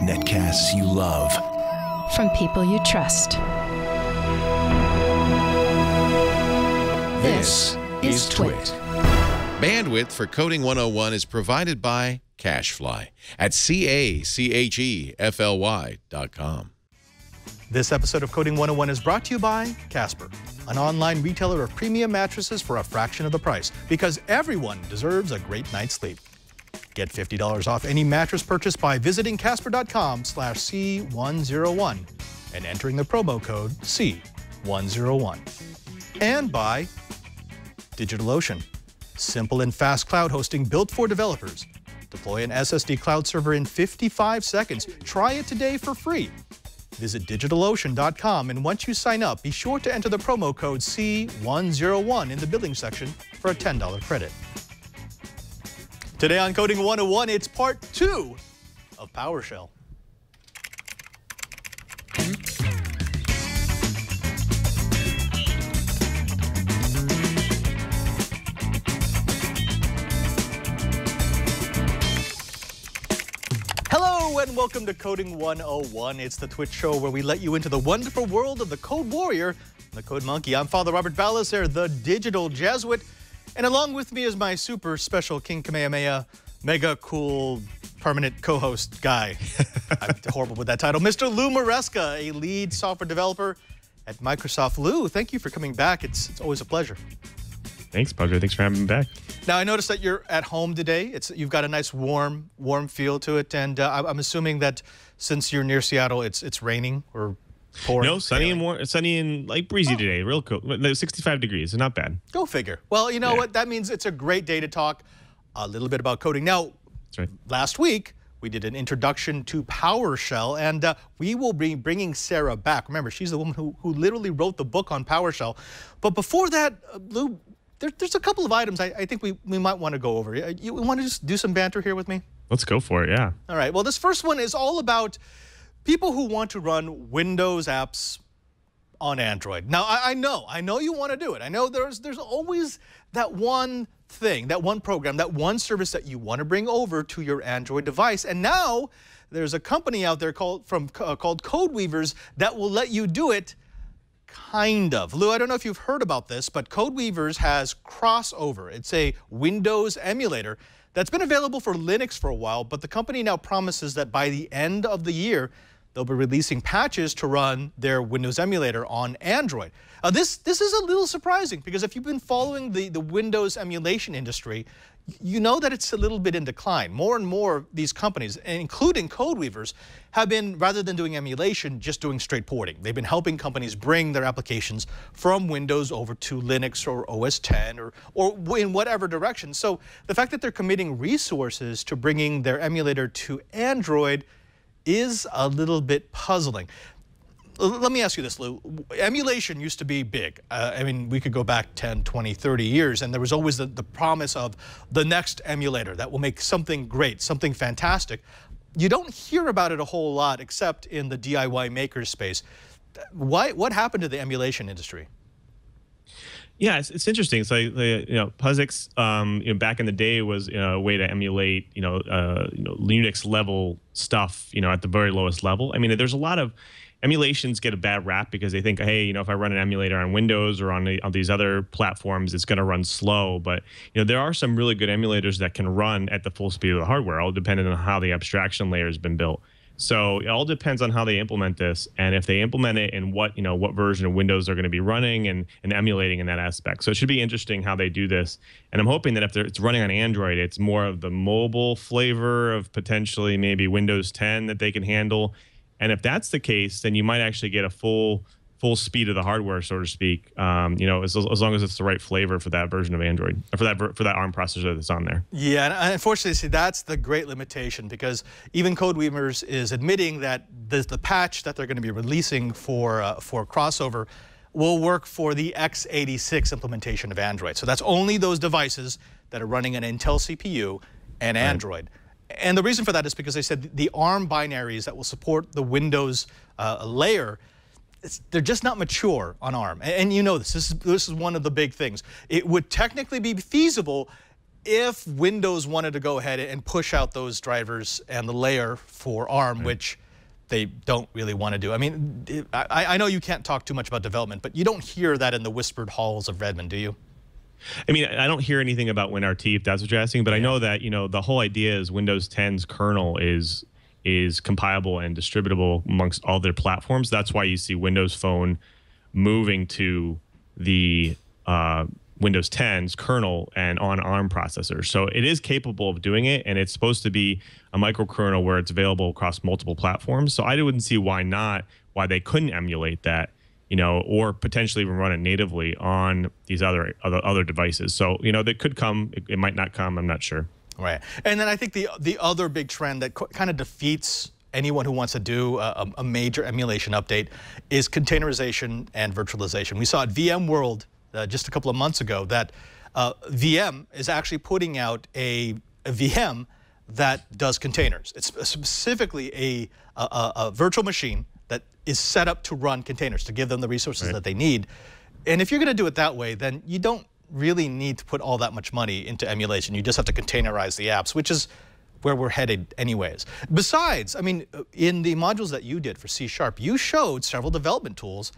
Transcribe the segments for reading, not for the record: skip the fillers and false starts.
Netcasts you love. From people you trust. This is Twit. Bandwidth for Coding 101 is provided by CacheFly at CacheFly.com. This episode of Coding 101 is brought to you by Casper, an online retailer of premium mattresses for a fraction of the price, because everyone deserves a great night's sleep. Get $50 off any mattress purchase by visiting casper.com/C101 and entering the promo code C101. And by DigitalOcean, simple and fast cloud hosting built for developers. Deploy an SSD cloud server in 55 seconds. Try it today for free. Visit DigitalOcean.com, and once you sign up, be sure to enter the promo code C101 in the billing section for a $10 credit. Today on Coding 101, it's part 2 of PowerShell. Hello and welcome to Coding 101. It's the Twitch show where we let you into the wonderful world of the Code Warrior and the Code Monkey. I'm Father Robert Ballecer, the digital Jesuit. And along with me is my super special King Kamehameha, mega cool, permanent co-host guy. I'm horrible with that title. Mr. Lou Maresca, a lead software developer at Microsoft. Lou, thank you for coming back. It's always a pleasure. Thanks, Pudger. Thanks for having me back. Now, I noticed that you're at home today. You've got a nice warm feel to it. And I'm assuming that since you're near Seattle, it's raining or pouring. No, sunny and warm, sunny and like breezy today. Real cool. 65 degrees. So not bad. Go figure. Well, you know what? That means it's a great day to talk a little bit about coding. Now, that's right. Last week, we did an introduction to PowerShell, and we will be bringing Sarah back. Remember, she's the woman who literally wrote the book on PowerShell. But before that, Lou, there's a couple of items I think we might want to go over. You want to just do some banter here with me? Let's go for it, yeah. All right. Well, this first one is all about people who want to run Windows apps on Android. Now, I know you want to do it. I know there's always that one thing, that one program, that one service that you want to bring over to your Android device. And now there's a company out there called CodeWeavers that will let you do it. Kind of. Lou, I don't know if you've heard about this, but CodeWeavers has Crossover. It's a Windows emulator that's been available for Linux for a while, but the company now promises that by the end of the year, they'll be releasing patches to run their Windows emulator on Android. This is a little surprising because if you've been following the Windows emulation industry, you know that it's a little bit in decline. More and more of these companies, including CodeWeavers, have been, rather than doing emulation, just doing straight porting. They've been helping companies bring their applications from Windows over to Linux or OS X or in whatever direction. So the fact that they're committing resources to bringing their emulator to Android is a little bit puzzling. Let me ask you this, Lou. Emulation used to be big. I mean, we could go back 10, 20, 30 years, and there was always the promise of the next emulator that will make something great, something fantastic. You don't hear about it a whole lot except in the DIY maker space. What happened to the emulation industry? Yeah, it's interesting. So, POSIX, back in the day was a way to emulate, Linux level stuff, at the very lowest level. I mean, there's a lot of emulations get a bad rap because they think, hey, if I run an emulator on Windows or on these other platforms, it's going to run slow. But there are some really good emulators that can run at the full speed of the hardware, all depending on how the abstraction layer has been built. So it all depends on how they implement this, and if they implement it in what version of Windows they're going to be running and emulating in that aspect. So it should be interesting how they do this. And I'm hoping that if it's running on Android, it's more of the mobile flavor of potentially maybe Windows 10 that they can handle. And if that's the case, then you might actually get a full speed of the hardware, so to speak. As long as it's the right flavor for that version of Android, or for that ARM processor that's on there. Yeah, and unfortunately, see, that's the great limitation because even CodeWeavers is admitting that the patch that they're going to be releasing for Crossover will work for the x86 implementation of Android. So that's only those devices that are running an Intel CPU and Android. And the reason for that is because they said the ARM binaries that will support the Windows layer, they're just not mature on ARM. And you know this is one of the big things. It would technically be feasible if Windows wanted to go ahead and push out those drivers and the layer for ARM, which they don't really want to do. I mean, I know you can't talk too much about development, but you don't hear that in the whispered halls of Redmond, do you? I mean, I don't hear anything about WinRT, if that's what you're asking, but I know that, you know, the whole idea is Windows 10's kernel is compilable and distributable amongst all their platforms. That's why you see Windows Phone moving to the Windows 10's kernel and on ARM processors. So it is capable of doing it, and it's supposed to be a microkernel where it's available across multiple platforms. So I wouldn't see why they couldn't emulate that, you know, or potentially even run it natively on these other devices. So, you know, that could come. It might not come. I'm not sure. Right. And then I think the other big trend that kind of defeats anyone who wants to do a major emulation update is containerization and virtualization. We saw at VMworld just a couple of months ago that VM is actually putting out a VM that does containers. It's specifically a virtual machine that is set up to run containers, to give them the resources that they need. And if you're going to do it that way, then you don't really need to put all that much money into emulation. You just have to containerize the apps, which is where we're headed anyways. Besides, I mean, in the modules that you did for C#, you showed several development tools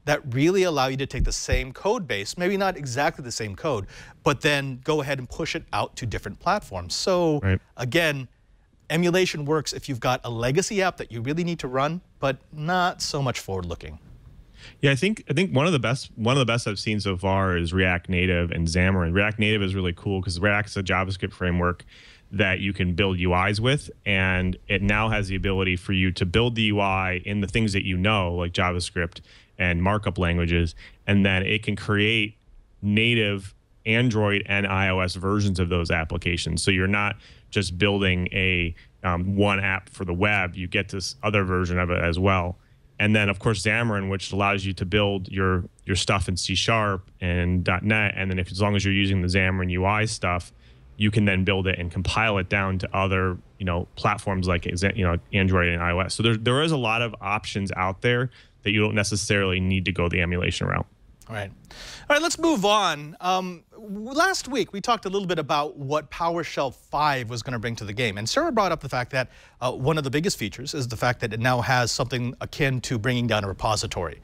that really allow you to take the same code base, maybe not exactly the same code, but then go ahead and push it out to different platforms. So again, emulation works if you've got a legacy app that you really need to run, but not so much forward-looking. Yeah, I think one of the best I've seen so far is React Native and Xamarin. React Native is really cool because React is a JavaScript framework that you can build UIs with, and it now has the ability for you to build the UI in the things that you know, like JavaScript and markup languages, and then it can create native Android and iOS versions of those applications. So you're not just building a one app for the web, you get this other version of it as well. And then, of course, Xamarin, which allows you to build your stuff in C# and .NET. And then as long as you're using the Xamarin UI stuff, you can then build it and compile it down to other, you know, platforms like, you know, Android and iOS. So there is a lot of options out there that you don't necessarily need to go the emulation route. All right. All right, let's move on. Last week, we talked a little bit about what PowerShell 5 was going to bring to the game. And Sarah brought up the fact that one of the biggest features is the fact that it now has something akin to bringing down a repository,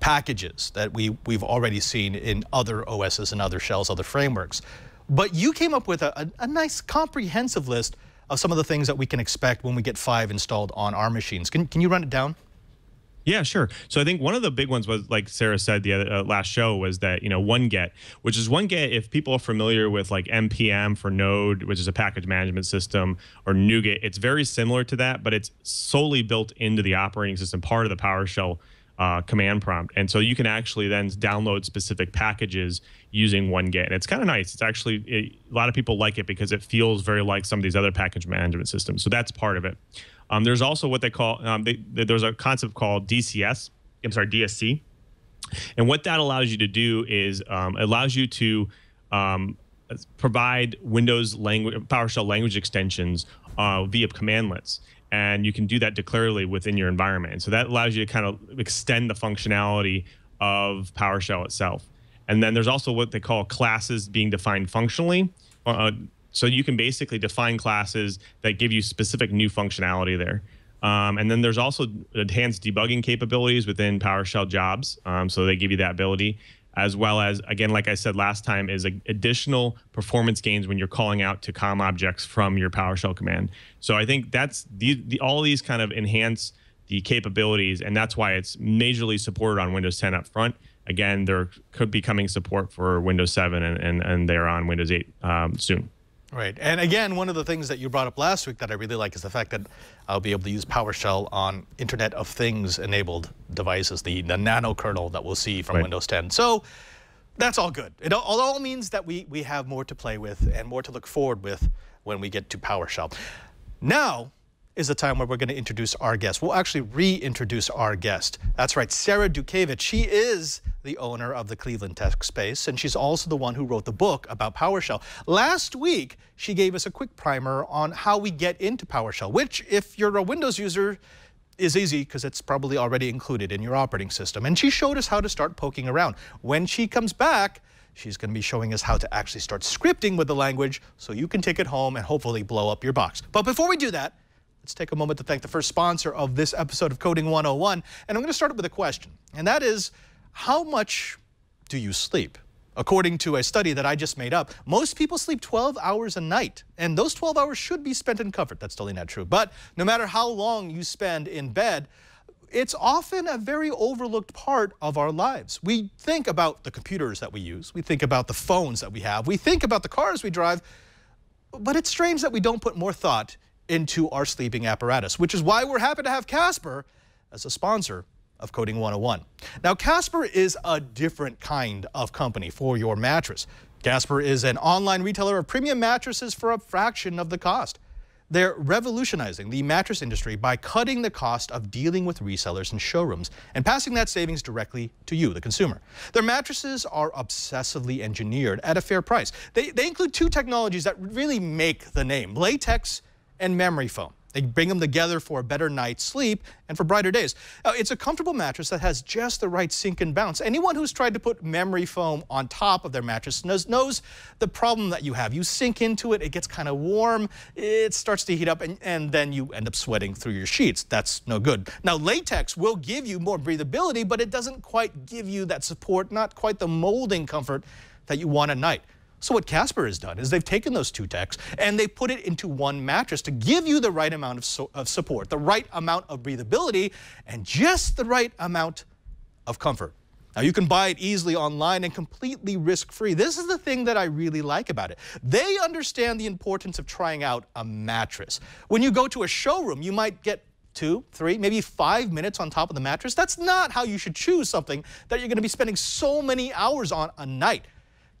packages that we've already seen in other OSs and other shells, other frameworks. But you came up with a nice comprehensive list of some of the things that we can expect when we get 5 installed on our machines. Can you run it down? Yeah, sure. So I think one of the big ones was, like Sarah said the other, last show, was that, you know, OneGet, which is OneGet, if people are familiar with like NPM for Node, which is a package management system, or NuGet, it's very similar to that, but it's solely built into the operating system, part of the PowerShell command prompt. And so you can actually then download specific packages using OneGet. And it's kind of nice. It's actually, a lot of people like it because it feels very like some of these other package management systems. So that's part of it. There's also what they call, there's a concept called DSC. And what that allows you to do is allows you to provide PowerShell language extensions via commandlets. And you can do that declaratively within your environment. And so that allows you to kind of extend the functionality of PowerShell itself. And then there's also what they call classes being defined functionally. So you can basically define classes that give you specific new functionality there. And then there's also enhanced debugging capabilities within PowerShell jobs. So they give you that ability, as well as, again, like I said last time, is additional performance gains when you're calling out to COM objects from your PowerShell command. So I think that's all these kind of enhance the capabilities, and that's why it's majorly supported on Windows 10 up front. Again, there could be coming support for Windows 7, and they're on Windows 8 soon. Right. And again, one of the things that you brought up last week that I really like is the fact that I'll be able to use PowerShell on Internet of Things enabled devices, the nano kernel that we'll see from Windows 10. So that's all good. It all means that we have more to play with and more to look forward with when we get to PowerShell. Now is the time where we're going to introduce our guest. We'll actually reintroduce our guest. That's right, Sarah Dutkiewicz. She is the owner of the Cleveland Tech Space, and she's also the one who wrote the book about PowerShell. Last week, she gave us a quick primer on how we get into PowerShell, which, if you're a Windows user, is easy because it's probably already included in your operating system. And she showed us how to start poking around. When she comes back, She's going to be showing us how to actually start scripting with the language so you can take it home and hopefully blow up your box. But before we do that, let's take a moment to thank the first sponsor of this episode of Coding 101. And I'm going to start with a question, and that is, how much do you sleep? According to a study that I just made up, most people sleep 12 hours a night, and those 12 hours should be spent in comfort. That's totally not true. But no matter how long you spend in bed, it's often a very overlooked part of our lives. We think about the computers that we use. We think about the phones that we have. We think about the cars we drive. But it's strange that we don't put more thought into our sleeping apparatus, which is why we're happy to have Casper as a sponsor of Coding 101. Now, Casper is a different kind of company for your mattress. Casper is an online retailer of premium mattresses for a fraction of the cost. They're revolutionizing the mattress industry by cutting the cost of dealing with resellers and showrooms and passing that savings directly to you, the consumer. Their mattresses are obsessively engineered at a fair price. They include two technologies that really make the name: latex and memory foam. They bring them together for a better night's sleep and for brighter days. It's a comfortable mattress that has just the right sink and bounce. Anyone who's tried to put memory foam on top of their mattress knows the problem that you have. You sink into it, it gets kind of warm, it starts to heat up, and then you end up sweating through your sheets. That's no good. Now, latex will give you more breathability, but it doesn't quite give you that support, not quite the molding comfort that you want at night. So what Casper has done is they've taken those two techs and they put it into one mattress to give you the right amount of support, the right amount of breathability, and just the right amount of comfort. Now, you can buy it easily online and completely risk-free. This is the thing that I really like about it. They understand the importance of trying out a mattress. When you go to a showroom, you might get 2, 3, maybe 5 minutes on top of the mattress. That's not how you should choose something that you're going to be spending so many hours on a night.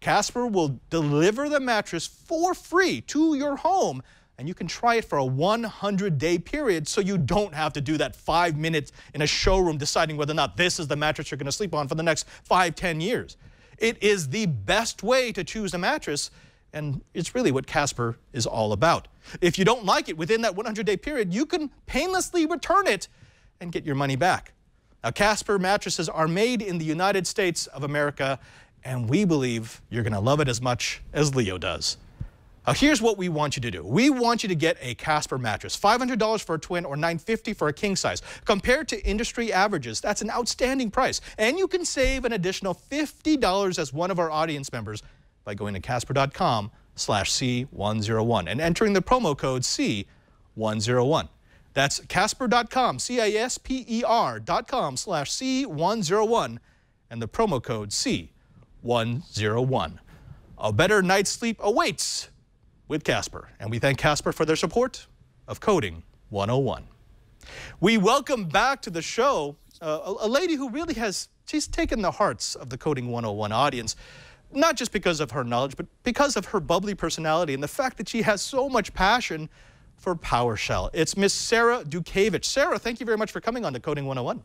Casper will deliver the mattress for free to your home, and you can try it for a 100-day period so you don't have to do that 5 minutes in a showroom deciding whether or not this is the mattress you're going to sleep on for the next 5, 10 years. It is the best way to choose a mattress, and it's really what Casper is all about. If you don't like it within that 100-day period, you can painlessly return it and get your money back. Now, Casper mattresses are made in the United States of America, and we believe you're going to love it as much as Leo does. Now, here's what we want you to do. We want you to get a Casper mattress, $500 for a twin or $950 for a king size. Compared to industry averages, that's an outstanding price. And you can save an additional $50 as one of our audience members by going to casper.com/C101 and entering the promo code C101. That's casper.com, CASPER.com/C101, and the promo code C101. A better night's sleep awaits with Casper, and we thank Casper for their support of Coding 101. We welcome back to the show a lady who really she's taken the hearts of the Coding 101 audience, not just because of her knowledge, but because of her bubbly personality and the fact that she has so much passion for PowerShell. It's Miss Sarah Dutkiewicz. Sarah, thank you very much for coming on to Coding 101.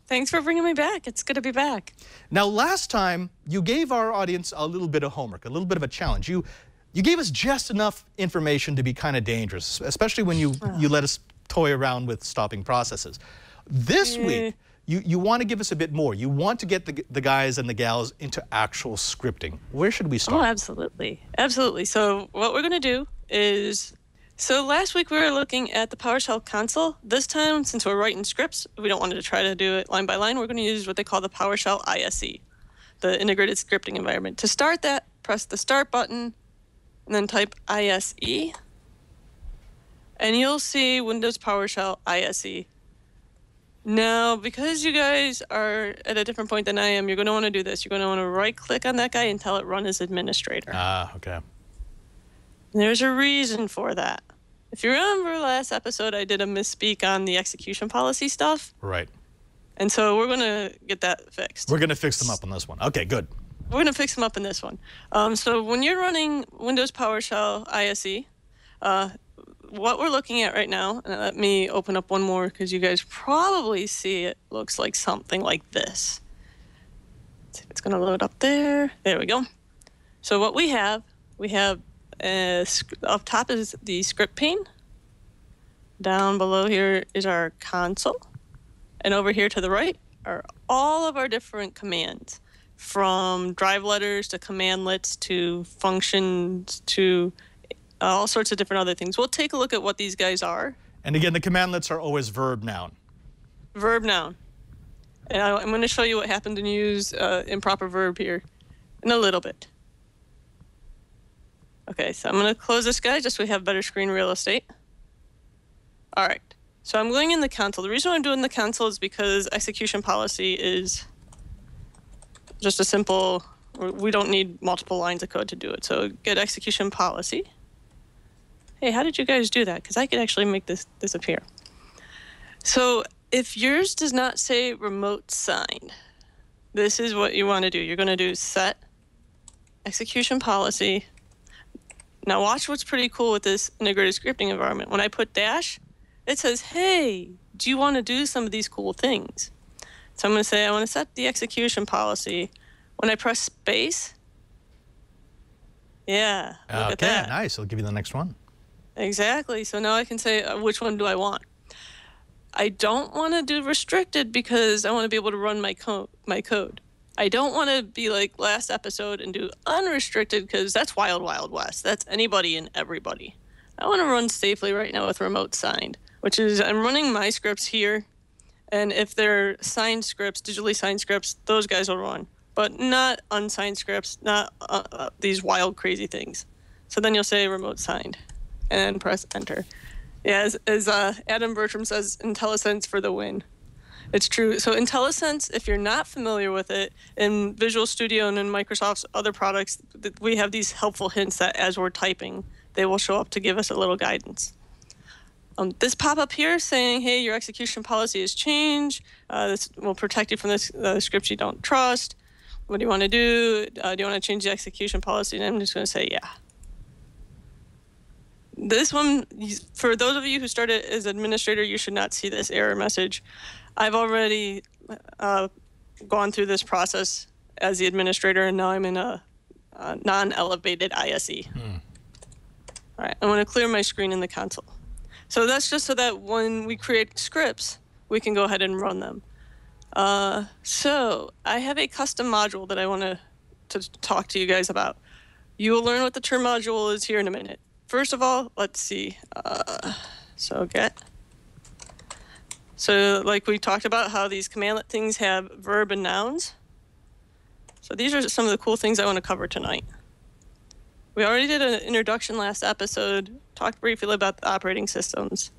Thanks for bringing me back. It's good to be back. Now, last time, you gave our audience a little bit of homework, a little bit of a challenge. You gave us just enough information to be kind of dangerous, especially when you let us toy around with stopping processes. This week, you want to give us a bit more. You want to get the guys and the gals into actual scripting. Where should we start? Oh, absolutely. Absolutely. So what we're going to do is... So last week we were looking at the PowerShell console. This time, since we're writing scripts, we don't want to try to do it line by line. We're going to use what they call the PowerShell ISE, the integrated scripting environment. To start that, press the start button and then type ISE. And you'll see Windows PowerShell ISE. Now, because you guys are at a different point than I am, you're going to want to do this. You're going to want to right-click on that guy and tell it run as administrator. Okay. There's a reason for that. If you remember last episode, I did a misspeak on the execution policy stuff. Right. And so we're going to get that fixed. We're going to fix them up on this one. Okay, good. We're going to fix them up in this one. So when you're running Windows PowerShell ISE, what we're looking at right now, and let me open up one more because you guys probably see it looks like something like this. Let's see if it's going to load up there. There we go. So what we have up top is the script pane. Down below here is our console. And over here to the right are all of our different commands. from drive letters to commandlets to functions to all sorts of different other things. We'll take a look at what these guys are. And again, the commandlets are always verb noun. Verb noun. And I'm going to show you what happened when you use improper verb here in a little bit. Okay, so I'm going to close this guy just so we have better screen real estate. All right, so I'm going in the console. The reason I'm doing the console is because execution policy is just a simple, we don't need multiple lines of code to do it. So get execution policy. Hey, how did you guys do that? Because I could actually make this disappear. So if yours does not say remote signed, this is what you want to do. You're going to do set execution policy. Now watch what's pretty cool with this integrated scripting environment. When I put dash, it says, hey, do you want to do some of these cool things? So I'm going to say I want to set the execution policy. When I press space, yeah, look at that. Nice. I'll give you the next one. Exactly. So now I can say, which one do I want? I don't want to do restricted because I want to be able to run my code. I don't want to be like last episode and do unrestricted because that's wild, wild west. That's anybody and everybody. I want to run safely right now with remote signed, which is I'm running my scripts here. And if they're signed scripts, digitally signed scripts, those guys will run. But not unsigned scripts, not these wild, crazy things. So then you'll say remote signed and press enter. Yeah, as Adam Bertram says, IntelliSense for the win. It's true. So IntelliSense, if you're not familiar with it, in Visual Studio and in Microsoft's other products, we have these helpful hints that as we're typing, they will show up to give us a little guidance. This pop-up here saying, hey, your execution policy has changed. This will protect you from this script you don't trust. What do you want to do? Do you want to change the execution policy? And I'm just going to say, yeah. This one, for those of you who started as administrator, you should not see this error message. I've already gone through this process as the administrator, and now I'm in a non-elevated ISE. All right, I'm going to clear my screen in the console. So that's just so that when we create scripts, we can go ahead and run them. So I have a custom module that I want to talk to you guys about. You will learn what the term module is here in a minute. First of all, let's see. So get. So like we talked about how these commandlet things have verb and nouns. So these are some of the cool things I want to cover tonight. We already did an introduction last episode, talked briefly about the operating systems.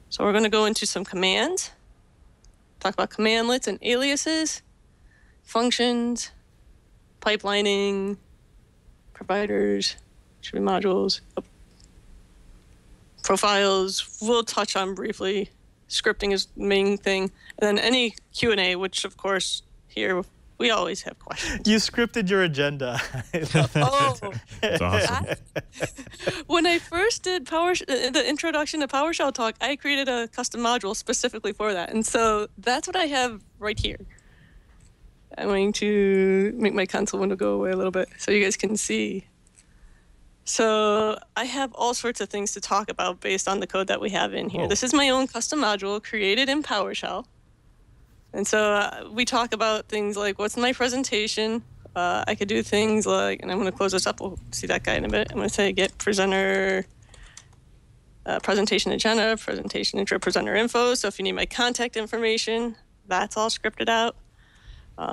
So we're going to go into some commands, talk about commandlets and aliases, functions, pipelining, providers, should be modules, profiles. We'll touch on briefly. Scripting is the main thing. And then any Q&A, which of course here we always have questions. You scripted your agenda. Oh, That's awesome. When I first did the introduction to PowerShell talk, I created a custom module specifically for that. And so that's what I have right here. I'm going to make my console window go away a little bit so you guys can see. So I have all sorts of things to talk about based on the code that we have in here. Whoa. This is my own custom module created in PowerShell. And so we talk about things like, what's my presentation? I could do things like, and I'm going to close this up. We'll see that guy in a minute. I'm going to say get presenter, presentation agenda, presentation intro, presenter info. So if you need my contact information, that's all scripted out.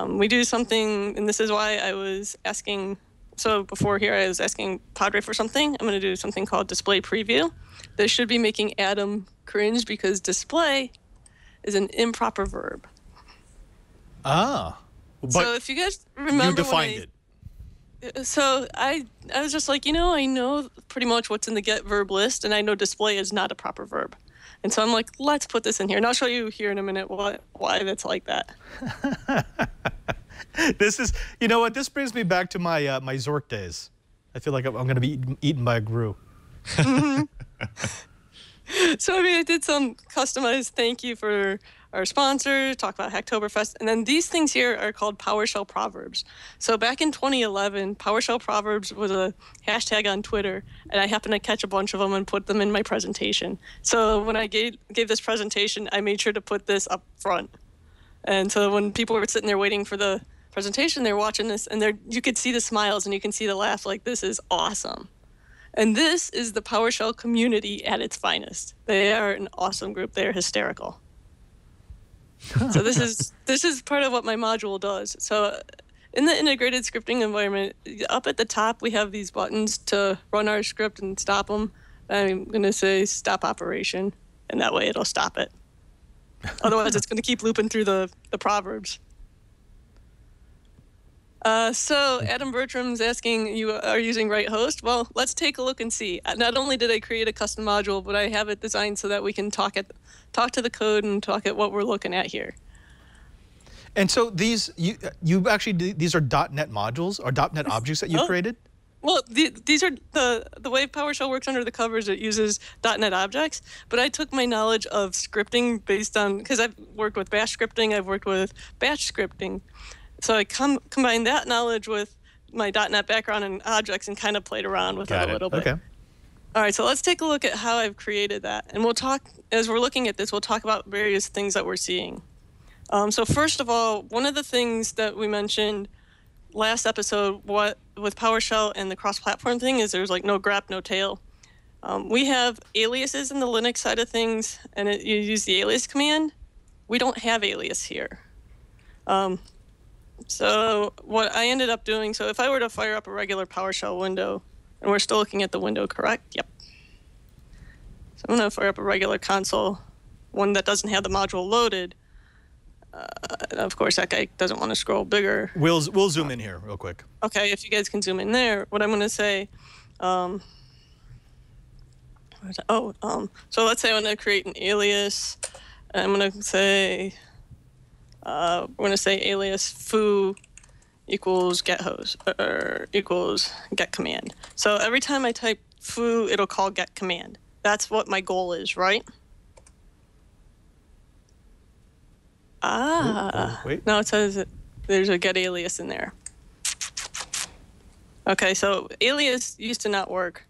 We do something, and this is why I was asking. So before here, I was asking Padre for something. I'm going to do something called display preview. This should be making Adam cringe because display is an improper verb. Ah. But so if you guys remember, you defined it. So I was just like, I know pretty much what's in the get verb list, and I know display is not a proper verb. And so I'm like, let's put this in here. And I'll show you here in a minute why that's like that. This is, you know what? This brings me back to my my Zork days. I feel like I'm going to be eaten by a Gru. So I did some customized thank you for our sponsor, talk about Hacktoberfest, and then these things here are called PowerShell Proverbs. So back in 2011, PowerShell Proverbs was a hashtag on Twitter, and I happened to catch a bunch of them and put them in my presentation. So when I gave this presentation, I made sure to put this up front. And so when people were sitting there waiting for the presentation, they're watching this, and you could see the smiles and you can see the laugh, like, this is awesome. And this is the PowerShell community at its finest. They are an awesome group. They are hysterical. So this is part of what my module does. So in the integrated scripting environment, up at the top, we have these buttons to run our script and stop them. I'm going to say stop operation, and that way it'll stop it. Otherwise, it's going to keep looping through the proverbs. So Adam Bertram's asking, you are using right host? Well, let's take a look and see. Not only did I create a custom module, but I have it designed so that we can talk to the code and talk at what we're looking at here. And so these these are .NET modules or .NET objects that you created? Well, these are the way PowerShell works under the covers. It uses .NET objects, but I took my knowledge of scripting based on, because I've worked with Bash scripting, I've worked with batch scripting. So I combined that knowledge with my .NET background and objects and kind of played around with it a little bit. Okay. All right, so let's take a look at how I've created that. And we'll talk, as we're looking at this, we'll talk about various things that we're seeing. So first of all, one of the things that we mentioned last episode with PowerShell and the cross-platform thing is there's like no grep, no tail. We have aliases in the Linux side of things, and you use the alias command. We don't have alias here. So what I ended up doing, so if I were to fire up a regular PowerShell window, and we're still looking at the window, correct? Yep. So I'm going to fire up a regular console, one that doesn't have the module loaded. Of course, that guy doesn't want to scroll bigger. We'll zoom in here real quick. Okay, if you guys can zoom in there, what I'm going to say, so let's say I want to create an alias. I'm going to say, we're going to say alias foo equals get host or equals get command. So every time I type foo, it'll call get command. That's what my goal is, right? Wait. No, it says there's a get alias in there. Okay, so alias used to not work.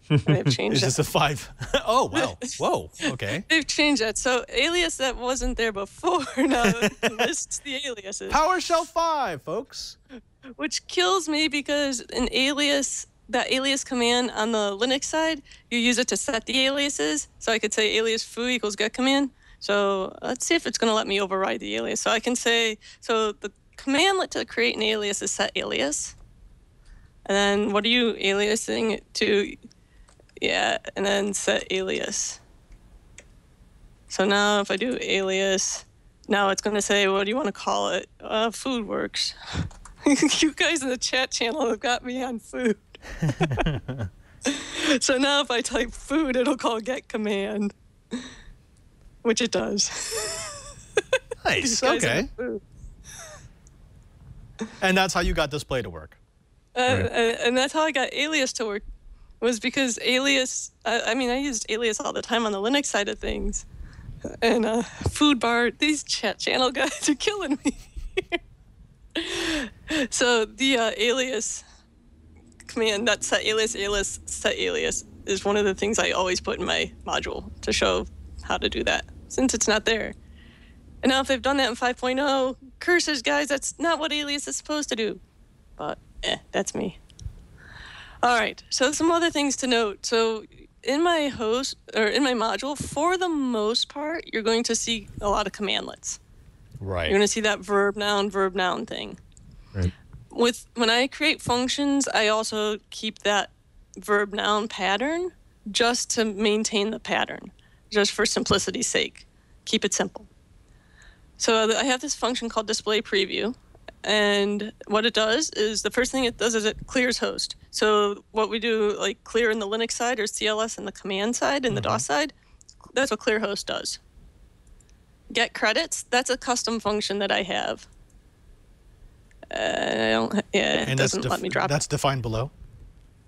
They've changed Is that. this a 5? Oh, wow. Whoa. Okay. They've changed that. So alias that wasn't there before now lists the aliases. PowerShell 5, folks. Which kills me because an alias, that alias command on the Linux side, you use it to set the aliases. So I could say alias foo equals get command. So let's see if it's going to let me override the alias. So I can say, so the commandlet to create an alias is set alias. And then what are you aliasing it to? Yeah, and then set alias. So now if I do alias, now it's going to say, what do you want to call it? Food works. You guys in the chat channel have got me on food. So now if I type food, it'll call get command, which it does. Nice. Okay. And that's how you got display to work. And that's how I got alias to work, was because alias, I used alias all the time on the Linux side of things. And food bar, these chat channel guys are killing me here. So the alias command, that set alias, set alias, is one of the things I always put in my module to show how to do that, since it's not there. And now if they've done that in 5.0, curses, guys, that's not what alias is supposed to do. But, that's me. All right, so some other things to note. So in my module, for the most part, you're going to see a lot of commandlets. Right. You're going to see that verb noun thing. Right. When I create functions, I also keep that verb noun pattern just to maintain the pattern, just for simplicity's sake. Keep it simple. So I have this function called display preview. And what it does is, the first thing it does is it clears host. So what we do, like clear in the Linux side or CLS in the command side, in the DOS side, that's what clear host does. Get credits, that's a custom function that I have. It doesn't let me drop it. That's defined below?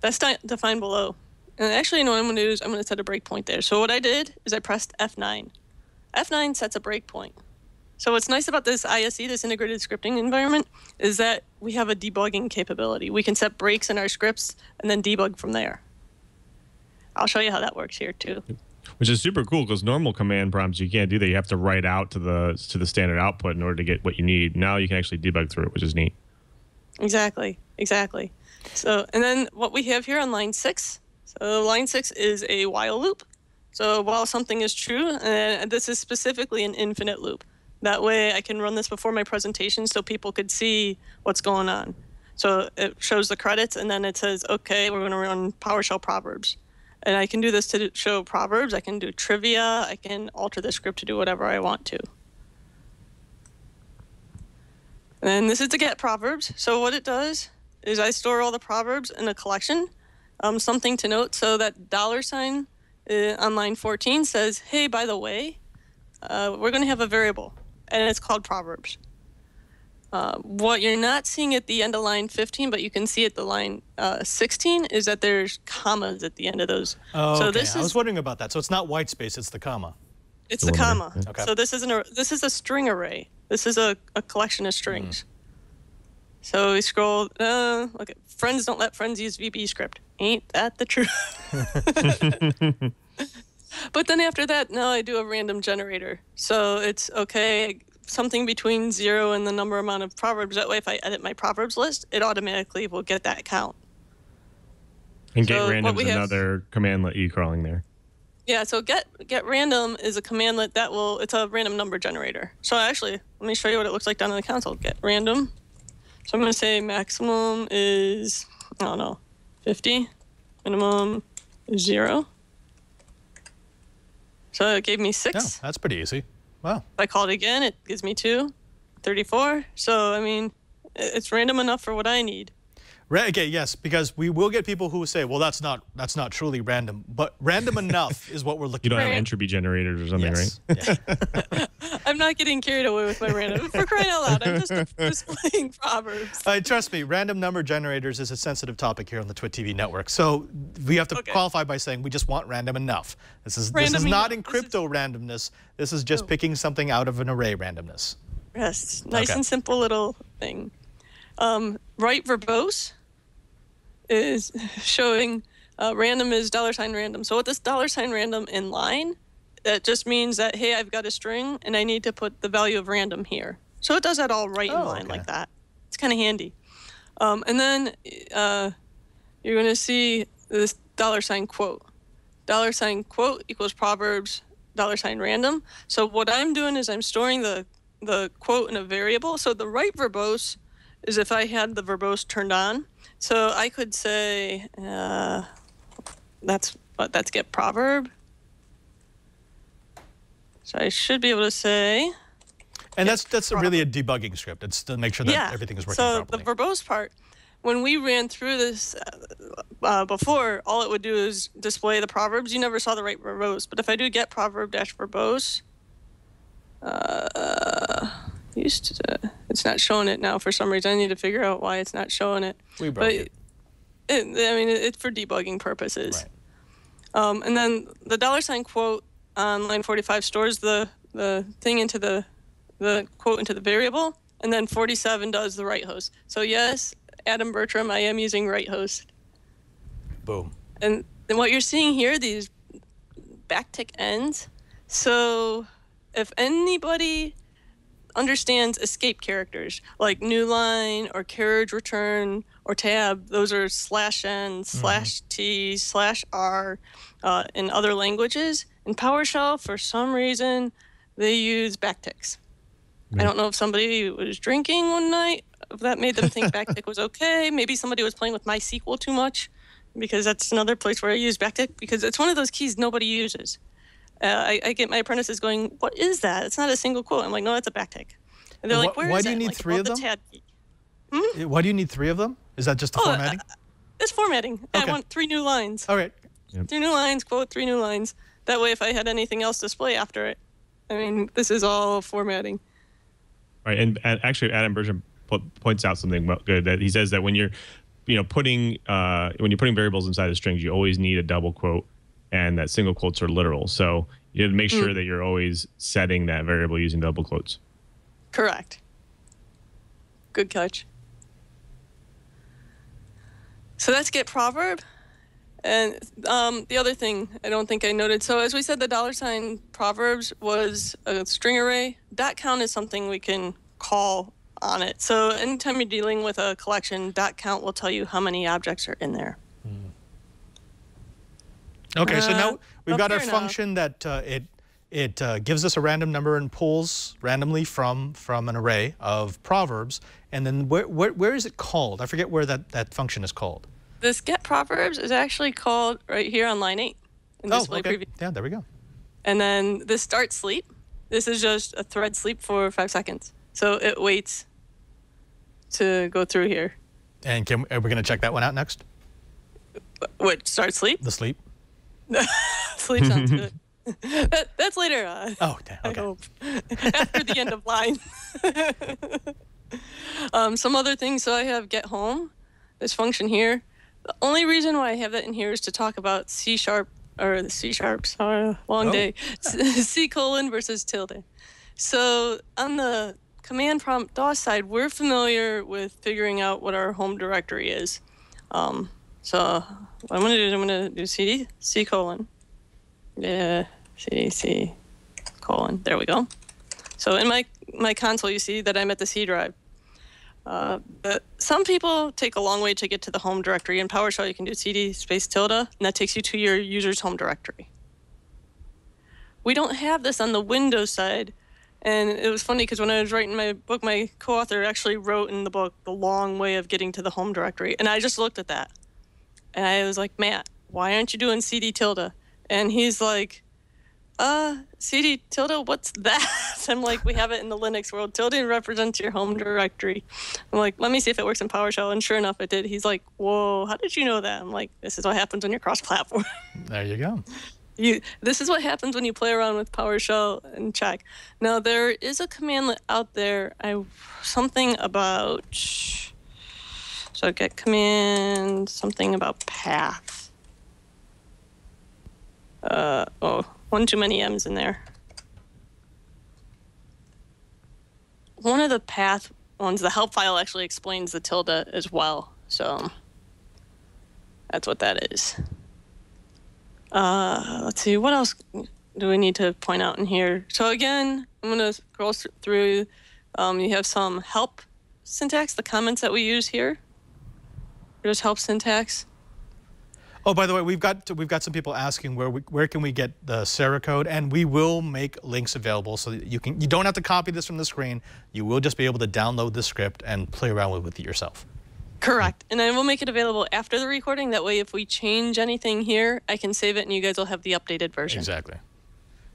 That's defined below. And actually, what I'm going to do is I'm going to set a breakpoint there. So what I did is I pressed F9. F9 sets a breakpoint. So what's nice about this ISE, this integrated scripting environment, is that we have a debugging capability. We can set breaks in our scripts and then debug from there. I'll show you how that works here too. Which is super cool because normal command prompts you can't do that. You have to write out to the standard output in order to get what you need. Now you can actually debug through it, which is neat. Exactly. So, and then what we have here on line 6. So line 6 is a while loop. So while something is true, and this is specifically an infinite loop. That way I can run this before my presentation so people could see what's going on. So it shows the credits, and then it says, okay, we're going to run PowerShell Proverbs. And I can do this to show Proverbs. I can do trivia. I can alter the script to do whatever I want to. And this is to get Proverbs. So what it does is I store all the Proverbs in a collection. Something to note, so that $sign on line 14 says, hey, by the way, we're going to have a variable, and it's called Proverbs. What you're not seeing at the end of line 15, but you can see at the line 16, is that there's commas at the end of those. Oh, so okay. this I is, was wondering about that. So it's not white space, it's the comma. it's the comma. Okay. So this is a string array. This is a collection of strings. So we scroll, look at friends don't let friends use VB script. Ain't that the truth? But then after that, now I do a random generator. So it's okay, something between 0 and the number amount of Proverbs. That way, if I edit my Proverbs list, it automatically will get that count. And So get random what is we have- another commandlet you crawling there. Yeah, so get random is a commandlet that it's a random number generator. So actually, let me show you what it looks like down in the console. Get random. So I'm going to say maximum is, I don't know, 50. Minimum is 0. So it gave me 6. Yeah, that's pretty easy. Wow. If I call it again, it gives me 2, 34. So, I mean, it's random enough for what I need. Okay, yes, because we will get people who say, well, that's not truly random, but random enough is what we're You looking don't for. have entropy generators or something, Yes. right? Yeah. I'm not getting carried away with my random. For crying out loud, I'm just displaying Proverbs. Trust me, random number generators is a sensitive topic here on the Twit TV network. So we have to qualify by saying we just want random enough. This is not in crypto randomness. This is just picking something out of an array randomness. Yes, nice Okay. and simple little thing. Right verbose is showing random is $random. So with this $random in line, that just means that, hey, I've got a string and I need to put the value of random here. So it does that all right in line like that. It's kind of handy. And then you're going to see this $quote. $quote equals Proverbs $random. So what I'm doing is I'm storing the quote in a variable. So the right verbose is if I had the verbose turned on. So I could say, let's get proverb. So I should be able to say. And that's really a debugging script. It's to make sure that everything is working properly. So the verbose part, when we ran through this before, all it would do is display the proverbs. You never saw the right verbose. But if I do get proverb dash verbose, it's not showing it now for some reason. I need to figure out why it's not showing it. We broke it. It's for debugging purposes. Right. And then the $quote on line 45 stores the thing into the quote into the variable, and then 47 does the right host. So yes, Adam Bertram, I am using right host. Boom. And then what you're seeing here, these backtick ends. So if anybody understands escape characters like new line or carriage return or tab, those are /n, /t, /r in other languages. In PowerShell, for some reason, they use backticks. I don't know if somebody was drinking one night, if that made them think backtick was okay. Maybe somebody was playing with MySQL too much, because that's another place where I use backtick, because it's one of those keys nobody uses. I get my apprentices going, what is that? It's not a single quote. I'm like, no, that's a backtick. And they're like, where is why do you it? need Like, 3 of the them? tab key. Why do you need 3 of them? Is that just the formatting? It's formatting. Okay. I want 3 new lines. All right. 3 new lines, quote, 3 new lines. That way, if I had anything else display after it, I mean, this is all formatting. Right, and actually, Adam Bertram points out something good, that he says that when you're, putting variables inside of strings, you always need a double quote, and that single quotes are literal. So you have to make sure that you're always setting that variable using double quotes. Correct. Good catch. So let's get proverb. And the other thing I don't think I noted, so as we said, the $ proverbs was a string array. Dot count is something we can call on it. So anytime you're dealing with a collection, dot count will tell you how many objects are in there. Okay, so now we've got our fair function that it gives us a random number and pulls randomly from an array of proverbs. And then where is it called? I forget where that function is called. This get proverbs is actually called right here on line 8 in display okay. preview. Yeah, there we go. And then this start sleep. This is just a thread sleep for 5 seconds. So it waits to go through here. And are we going to check that one out next? What, start sleep? The sleep? Sleep sounds good. That's later on. Oh, damn. I Okay. hope. After the end of line. Some other things. So I have get home, this function here. The only reason why I have that in here is to talk about C#, or the C#, sorry, long day. C: versus tilde. So on the command prompt DOS side, we're familiar with figuring out what our home directory is. So what I'm going to do is I'm going to do cd C:. Yeah, cd C:. There we go. So in my console, you see that I'm at the C drive. But some people take a long way to get to the home directory. In PowerShell, you can do cd space tilde, and that takes you to your user's home directory. We don't have this on the Windows side. And it was funny because when I was writing my book, my co-author actually wrote in the book the long way of getting to the home directory. And I just looked at that. And I was like, Matt, why aren't you doing cd tilde? And he's like, cd tilde, what's that? I'm like, we have it in the Linux world. Tilde represents your home directory. I'm like, let me see if it works in PowerShell. And sure enough, it did. He's like, whoa, how did you know that? I'm like, this is what happens when you're cross-platform. There you go. This is what happens when you play around with PowerShell and check. Now, there is a commandlet out there. Something about... So get command, something about path. One too many M's in there. One of the path ones, the help file actually explains the tilde as well. So that's what that is. Let's see, what else do we need to point out in here? So again, I'm going to scroll through. You have some help syntax, the comments that we use here. There's help syntax. Oh, by the way, we've got some people asking where can we get the Sarah code, and we will make links available so that you don't have to copy this from the screen. You will just be able to download the script and play around with it yourself. Correct. And I will make it available after the recording. That way, if we change anything here, I can save it and you guys will have the updated version. Exactly.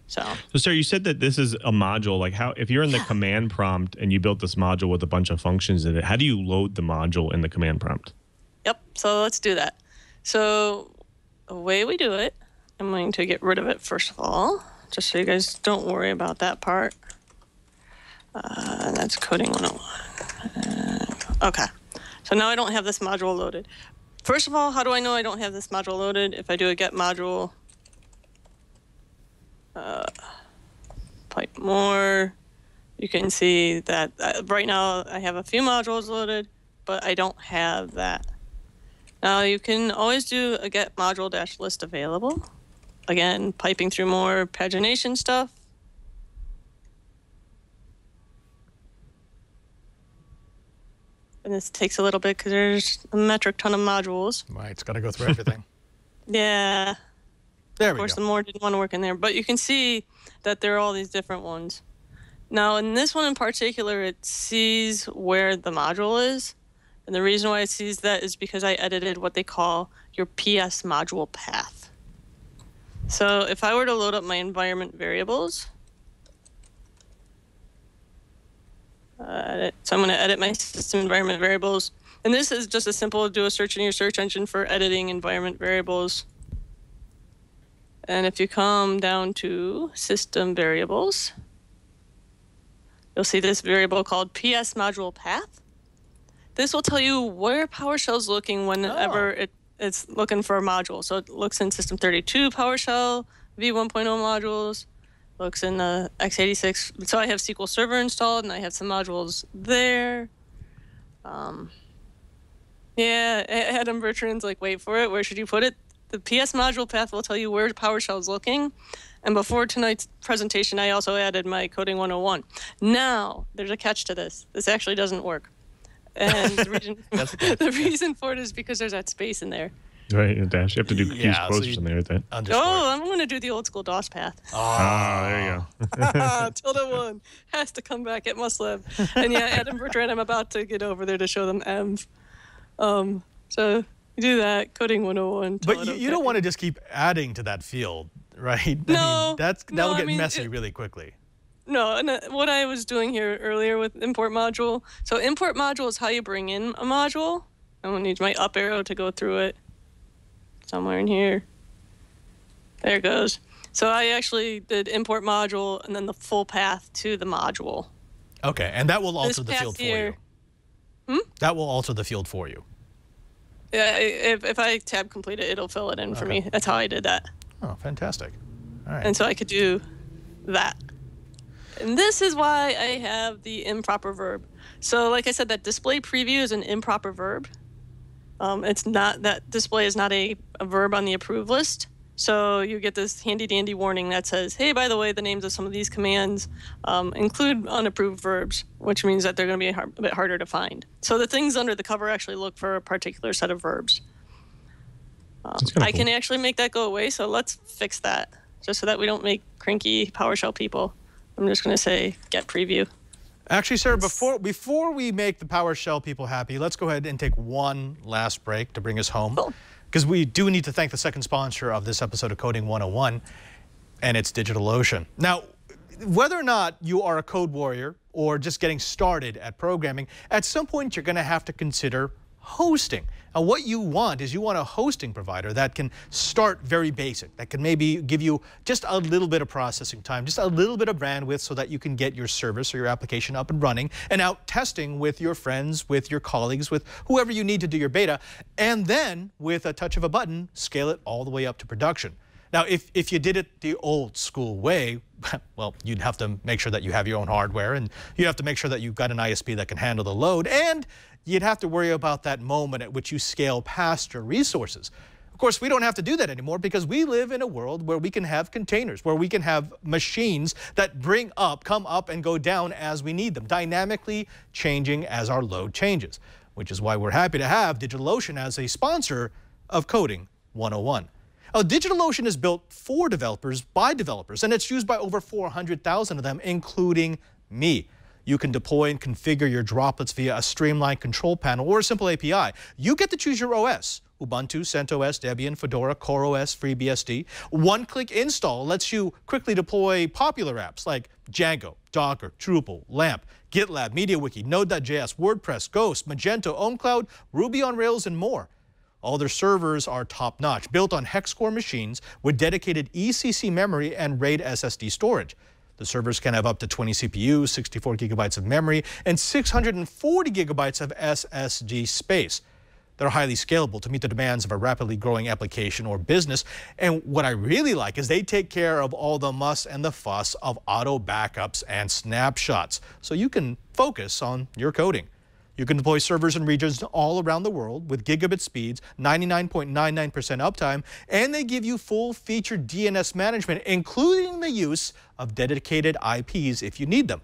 So, sir, you said that this is a module. Like, if you're in the command prompt and you built this module with a bunch of functions in it, how do you load the module in the command prompt? Yep. So let's do that. So the way we do it, I'm going to get rid of it first of all, just so you guys don't worry about that part. And that's coding 101. Okay. So now I don't have this module loaded. First of all, how do I know I don't have this module loaded? If I do a get module, pipe more, you can see that right now I have a few modules loaded, but I don't have that. Now you can always do a get module dash list available. Again, piping through more pagination stuff. And this takes a little bit because there's a metric ton of modules. Right, it's got to go through everything. Yeah. There we go. Of course, the more didn't want to work in there. But you can see that there are all these different ones. Now, in this one in particular, it sees where the module is. And the reason why it sees that is because I edited what they call your PS module path. So if I were to load up my environment variables, so I'm going to edit my system environment variables. And this is just a simple do a search in your search engine for editing environment variables. And if you come down to system variables, you'll see this variable called PS module path. This will tell you where PowerShell's looking whenever it's looking for a module. So it looks in System 32 PowerShell, v1.0 modules, looks in the x86. So I have SQL Server installed, and I have some modules there. Yeah, Adam Bertrand's like, wait for it. Where should you put it? The PS module path will tell you where PowerShell is looking. And before tonight's presentation, I also added my Coding 101. Now, there's a catch to this. This actually doesn't work. And the reason for it is because there's that space in there. Right, a dash. You have to do use quotes or something like that. Oh, I'm going to do the old school DOS path. Oh, there you go. Tilde 1 has to come back. It must live. And yeah, Adam Bertrand, I'm about to get over there to show them env. So you do that, Coding 101. But you don't want to just keep adding to that field, right? No. That will get messy really quickly. No, and what I was doing here earlier with import module. So import module is how you bring in a module. I'm going to need my up arrow to go through it. Somewhere in here. There it goes. So I actually did import module and then the full path to the module. Okay, and that will alter the field for you. That will alter the field for you. Yeah, if I tab complete it, it'll fill it in for me. That's how I did that. Oh, fantastic. All right. And so I could do that. And this is why I have the improper verb. So like I said, that display preview is an improper verb. It's not, that display is not a verb on the approved list. So you get this handy dandy warning that says, hey, by the way, the names of some of these commands include unapproved verbs, which means that they're going to be a bit harder to find. So the things under the cover actually look for a particular set of verbs. I can actually make that go away, so let's fix that, just so that we don't make cranky PowerShell people. I'm just going to say get preview. Actually, sir, before we make the PowerShell people happy, let's go ahead and take one last break to bring us home. Because we do need to thank the second sponsor of this episode of Coding 101, and it's DigitalOcean. Now, whether or not you are a code warrior or just getting started at programming, at some point you're going to have to consider hosting. Now, what you want is you want a hosting provider that can start very basic, that can maybe give you just a little bit of processing time, just a little bit of bandwidth so that you can get your service or your application up and running and out testing with your friends, with your colleagues, with whoever you need to do your beta, and then with a touch of a button, scale it all the way up to production. Now, if you did it the old school way, well, you'd have to make sure that you have your own hardware, and you'd have to make sure that you've got an ISP that can handle the load, and you'd have to worry about that moment at which you scale past your resources. Of course, we don't have to do that anymore because we live in a world where we can have containers, where we can have machines that come up and go down as we need them, dynamically changing as our load changes, which is why we're happy to have DigitalOcean as a sponsor of Coding 101. DigitalOcean is built for developers by developers, and it's used by over 400,000 of them, including me. You can deploy and configure your droplets via a streamlined control panel or a simple API. You get to choose your OS: Ubuntu, CentOS, Debian, Fedora, CoreOS, FreeBSD. One-click install lets you quickly deploy popular apps like Django, Docker, Drupal, LAMP, GitLab, MediaWiki, Node.js, WordPress, Ghost, Magento, OwnCloud, Ruby on Rails, and more. All their servers are top-notch, built on hex-core machines with dedicated ECC memory and RAID SSD storage. The servers can have up to 20 CPUs, 64 gigabytes of memory, and 640 gigabytes of SSD space. They're highly scalable to meet the demands of a rapidly growing application or business. And what I really like is they take care of all the muss and the fuss of auto backups and snapshots, so you can focus on your coding. You can deploy servers in regions all around the world with gigabit speeds, 99.99% uptime, and they give you full-featured DNS management, including the use of dedicated IPs if you need them.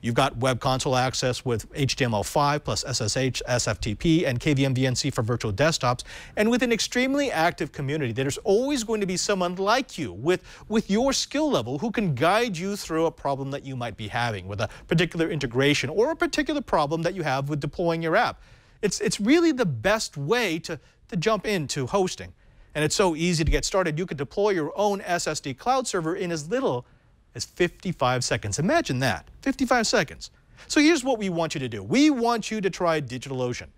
You've got web console access with HTML5 plus SSH, SFTP, and KVM VNC for virtual desktops. And with an extremely active community, there's always going to be someone like you with your skill level who can guide you through a problem that you might be having with a particular integration or a particular problem that you have with deploying your app. It's really the best way to jump into hosting. And it's so easy to get started. You could deploy your own SSD cloud server in as little as 55 seconds. Imagine that, 55 seconds. So here's what we want you to do. We want you to try DigitalOcean.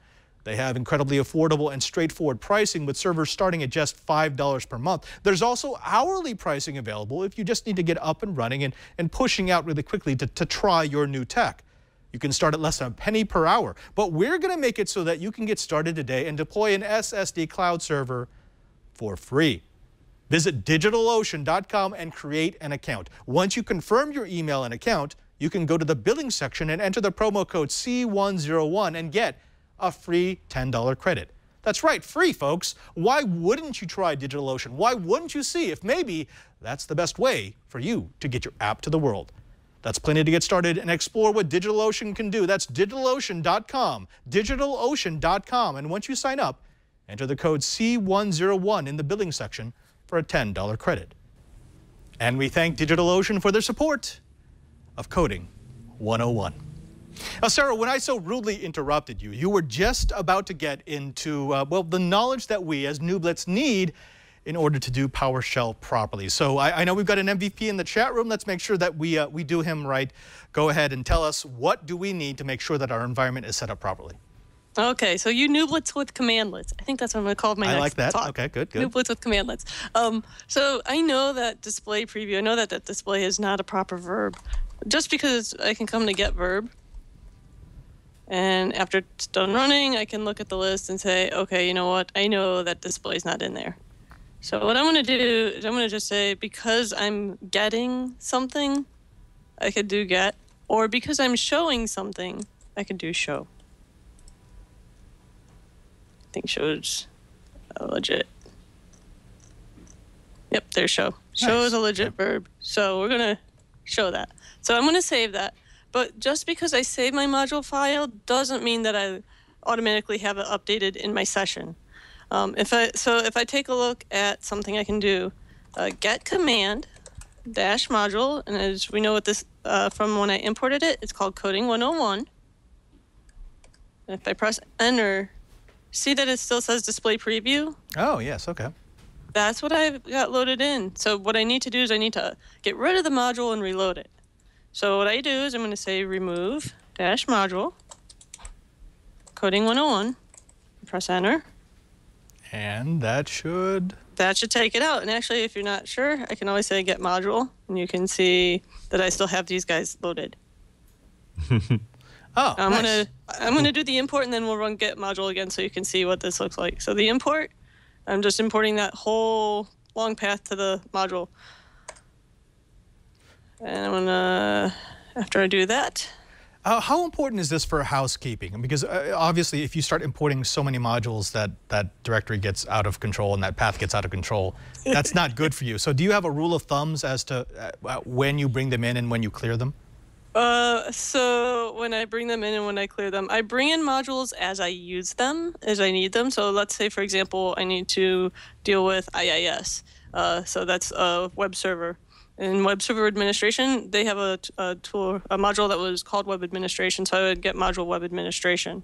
They have incredibly affordable and straightforward pricing with servers starting at just $5 per month. There's also hourly pricing available if you just need to get up and running and pushing out really quickly to try your new tech. You can start at less than a penny per hour, but we're going to make it so that you can get started today and deploy an SSD cloud server for free. Visit DigitalOcean.com and create an account. Once you confirm your email and account, you can go to the billing section and enter the promo code C101 and get a free $10 credit. That's right, free, folks. Why wouldn't you try DigitalOcean? Why wouldn't you see if maybe that's the best way for you to get your app to the world? That's plenty to get started and explore what DigitalOcean can do. That's DigitalOcean.com, DigitalOcean.com. And once you sign up, enter the code C101 in the billing section for a $10 credit. And we thank DigitalOcean for their support of Coding 101. Now, Sarah, when I so rudely interrupted you, you were just about to get into, well, the knowledge that we as nooblets need in order to do PowerShell properly. So I know we've got an MVP in the chat room. Let's make sure that we do him right. Go ahead and tell us, what do we need to make sure that our environment is set up properly? Okay, so you nooblets with commandlets. I think that's what I'm going to call my next I like that. talk. Okay, good. Nooblets with commandlets. So I know that display preview, I know that that display is not a proper verb. Just because I can come to get verb, and after it's done running, I can look at the list and say, okay, you know what? I know that display is not in there. So what I'm going to do is I'm going to just say, because I'm getting something, I could do get, or because I'm showing something, I could do show. I think shows a legit. Yep, there's show. Show Nice. is a legit verb. So we're going to show that. So I'm going to save that. But just because I save my module file doesn't mean that I automatically have it updated in my session. If I take a look at something I can do, get command dash module, and as we know what this from when I imported it, it's called Coding 101. And if I press enter, see that it still says display preview? Oh, yes, okay. That's what I've got loaded in. So what I need to do is I need to get rid of the module and reload it. So what I do is I'm going to say remove dash module, Coding 101, press enter. And that should take it out. And actually, if you're not sure, I can always say get module, and you can see that I still have these guys loaded. Oh, nice. I'm gonna do the import, and then we'll run get module again, so you can see what this looks like. So the import, I'm just importing that whole long path to the module. And I'm gonna, after I do that. How important is this for housekeeping? Because obviously, if you start importing so many modules that directory gets out of control and that path gets out of control, that's not good for you. So do you have a rule of thumbs as to when you bring them in and when you clear them? So when I bring them in and when I clear them, I bring in modules as I use them, as I need them. So let's say, for example, I need to deal with IIS. So that's a web server. In web server administration, they have a module that was called web administration. So I would get module web administration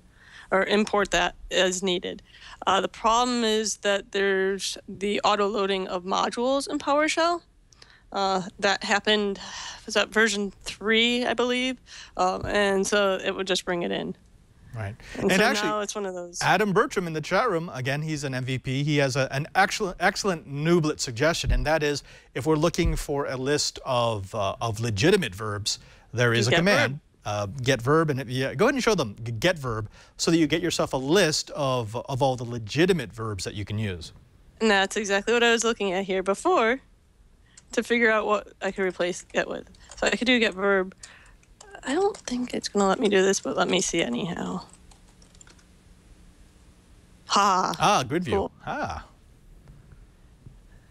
or import that as needed. The problem is that there's the auto loading of modules in PowerShell. That happened, was that version 3, I believe? And so it would just bring it in. Right. And so actually, now it's one of those. Adam Bertram in the chat room, again, he's an MVP. He has an excellent nooblet suggestion, and that is, if we're looking for a list of legitimate verbs, there is a command, get verb, and go ahead and show them get verb, so that you get yourself a list of all the legitimate verbs that you can use. And that's exactly what I was looking at here before, to figure out what I could replace get with. So I could do get verb. I don't think it's going to let me do this, but let me see anyhow. Ha. Ah, good view. Cool. Ah.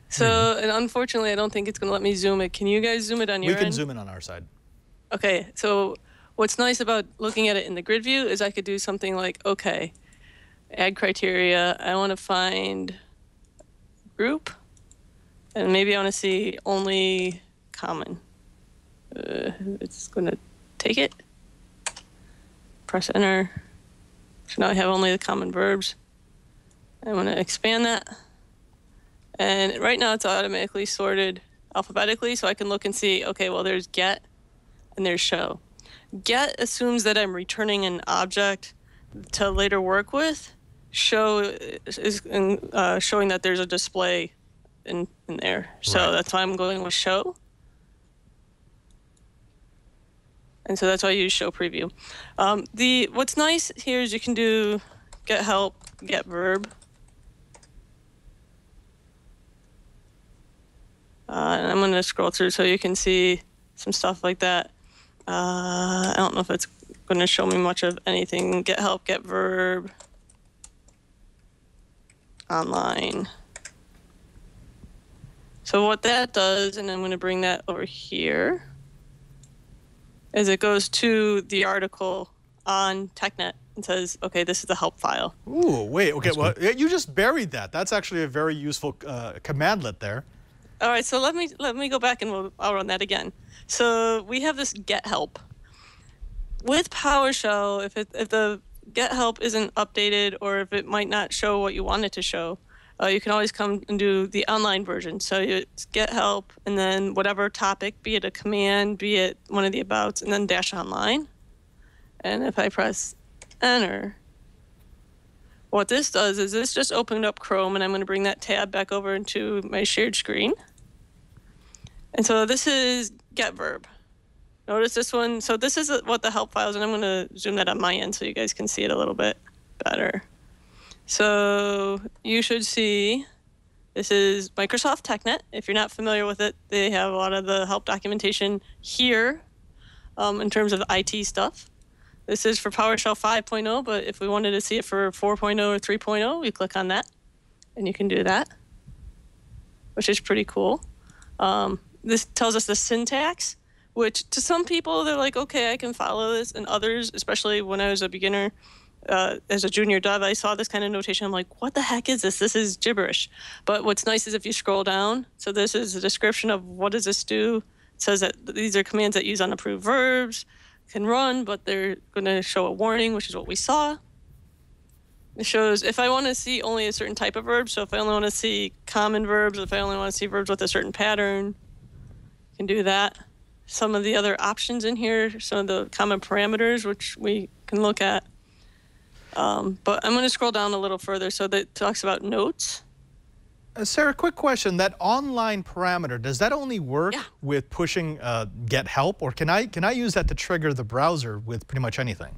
So, and unfortunately, I don't think it's going to let me zoom it. Can you guys zoom it on your end? We can zoom in on our side. Okay, so what's nice about looking at it in the grid view is I could do something like, okay, add criteria. I want to find group, and maybe I want to see only common. It's going to take it, press enter. So now I have only the common verbs. I'm going to expand that. And right now it's automatically sorted alphabetically, so I can look and see, okay, well, there's get and there's show. Get assumes that I'm returning an object to later work with. Show is showing that there's a display in there. So Right. that's why I'm going with show. And so that's why I use show preview. What's nice here is you can do get help, get verb. And I'm going to scroll through so you can see some stuff like that. I don't know if it's going to show me much of anything. Get help, get verb. online. So what that does, and I'm going to bring that over here, is it goes to the article on TechNet and says, okay, this is the help file. Ooh, wait, okay, well, you just buried that. That's actually a very useful commandlet there. All right, so let me go back and I'll run that again. So we have this get help. With PowerShell, if the get help isn't updated or if it might not show what you want it to show, you can always come and do the online version. So it's get help and then whatever topic, be it a command, be it one of the abouts, and then dash online. And if I press enter, what this does is this just opened up Chrome, and I'm going to bring that tab back over into my shared screen. And so this is get verb. Notice this one. So this is what the help files, and I'm going to zoom that on my end so you guys can see it a little bit better. So you should see this is Microsoft TechNet. If you're not familiar with it, they have a lot of the help documentation here in terms of IT stuff. This is for PowerShell 5.0, but if we wanted to see it for 4.0 or 3.0, we click on that, and you can do that, which is pretty cool. This tells us the syntax, which to some people, they're like, okay, I can follow this, and others, especially when I was a beginner, as a junior dev, I saw this kind of notation. I'm like, what the heck is this? This is gibberish. But what's nice is if you scroll down, so this is a description of what does this do. It says that these are commands that use unapproved verbs, can run, but they're going to show a warning, which is what we saw. It shows if I want to see only a certain type of verb, so if I only want to see common verbs, if I only want to see verbs with a certain pattern, I can do that. Some of the other options in here, some of the common parameters, which we can look at. But I'm going to scroll down a little further. So that talks about notes. Sarah, quick question. That online parameter, does that only work with pushing get help, or can I use that to trigger the browser with pretty much anything?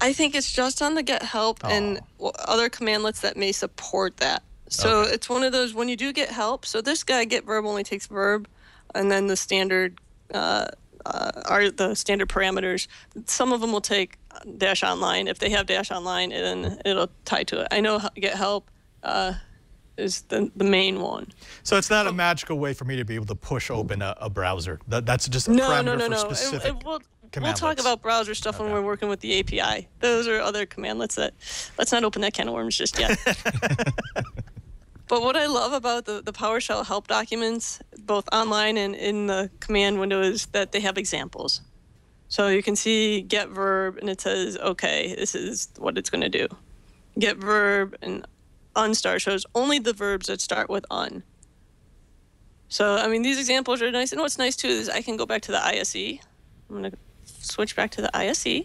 I think it's just on the get help and other commandlets that may support that. So it's one of those when you do get help. So this guy get verb only takes verb, and then the standard are the standard parameters. Some of them will take dash online. If they have dash online, then it'll tie to it. I know get help is the main one. So it's not a magical way for me to be able to push open a browser. That's just a parameter for specific We'll talk about browser stuff when we're working with the API. Those are other commandlets that, let's not open that can of worms just yet. But what I love about the PowerShell help documents, both online and in the command window, is that they have examples. So you can see get verb, and it says, okay, this is what it's going to do. Get verb, and unstar shows only the verbs that start with un. So, I mean, these examples are nice. And what's nice, too, is I can go back to the ISE. I'm going to switch back to the ISE.